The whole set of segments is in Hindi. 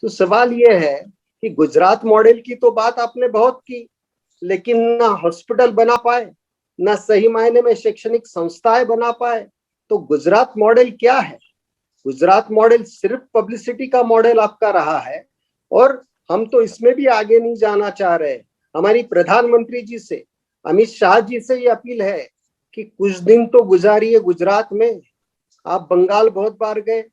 तो सवाल ये है कि गुजरात मॉडल की तो बात आपने बहुत की, लेकिन ना हॉस्पिटल बना पाए, ना सही मायने में शैक्षणिक संस्थाएं बना पाए। तो गुजरात मॉडल क्या है? गुजरात मॉडल सिर्फ पब्लिसिटी का मॉडल आपका रहा है, और हम तो इसमें भी आगे नहीं जाना चाह रहे। हमारी प्रधानमंत्री जी से, अमित शाह जी से ये अपील है कि कुछ दिन तो गुजारिए गुजरात में। आप बंगाल बहुत बार गए,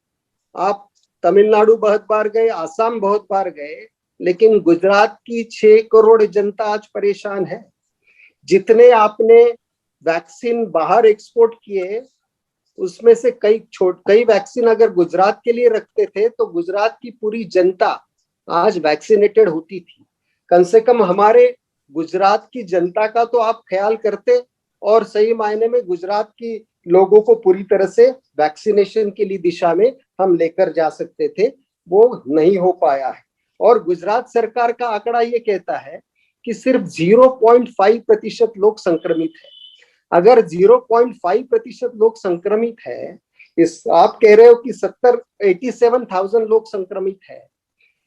आप तमिलनाडु बहुत बार गए, आसाम बहुत बार गए, लेकिन गुजरात की 6 करोड़ जनता आज परेशान है। जितने आपने वैक्सीन बाहर एक्सपोर्ट किए, उसमें से कई वैक्सीन अगर गुजरात के लिए रखते थे तो गुजरात की पूरी जनता आज वैक्सीनेटेड होती थी। कम से कम हमारे गुजरात की जनता का तो आप ख्याल करते, और सही मायने में गुजरात की लोगों को पूरी तरह से वैक्सीनेशन के लिए दिशा में हम लेकर जा सकते थे। वो नहीं हो पाया है। और गुजरात सरकार का आंकड़ा ये कहता है कि सिर्फ 0.5% लोग संक्रमित है। अगर 0.5% लोग संक्रमित है, इस आप कह रहे हो कि 87,000 लोग संक्रमित है।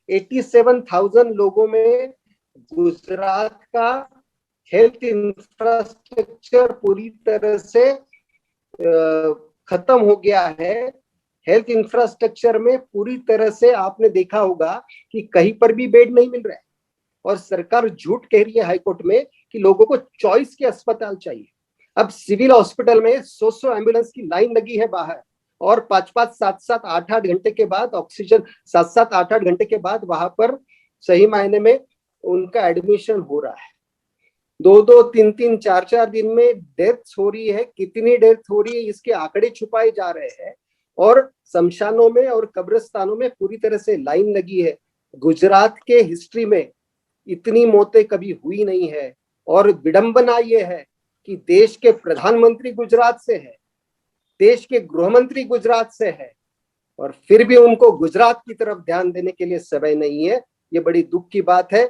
87,000 लोगों में गुजरात का हेल्थ इंफ्रास्ट्रक्चर पूरी तरह से खत्म हो गया है। हेल्थ इंफ्रास्ट्रक्चर में पूरी तरह से आपने देखा होगा कि कहीं पर भी बेड नहीं मिल रहा है, और सरकार झूठ कह रही है हाईकोर्ट में कि लोगों को चॉइस के अस्पताल चाहिए। अब सिविल हॉस्पिटल में 100 एम्बुलेंस की लाइन लगी है बाहर, और 5-5, 7-7, 8-8 घंटे के बाद ऑक्सीजन, 7-7, 8-8 घंटे के बाद वहां पर सही मायने में उनका एडमिशन हो रहा है। 2-2, 3-3, 4-4 दिन में डेथ हो रही है। कितनी डेथ हो रही है इसके आंकड़े छुपाए जा रहे हैं, और शमशानों में और कब्रिस्तानों में पूरी तरह से लाइन लगी है। गुजरात के हिस्ट्री में इतनी मौतें कभी हुई नहीं है, और विडंबना यह है कि देश के प्रधानमंत्री गुजरात से है, देश के गृह मंत्री गुजरात से है, और फिर भी उनको गुजरात की तरफ ध्यान देने के लिए समय नहीं है। ये बड़ी दुख की बात है।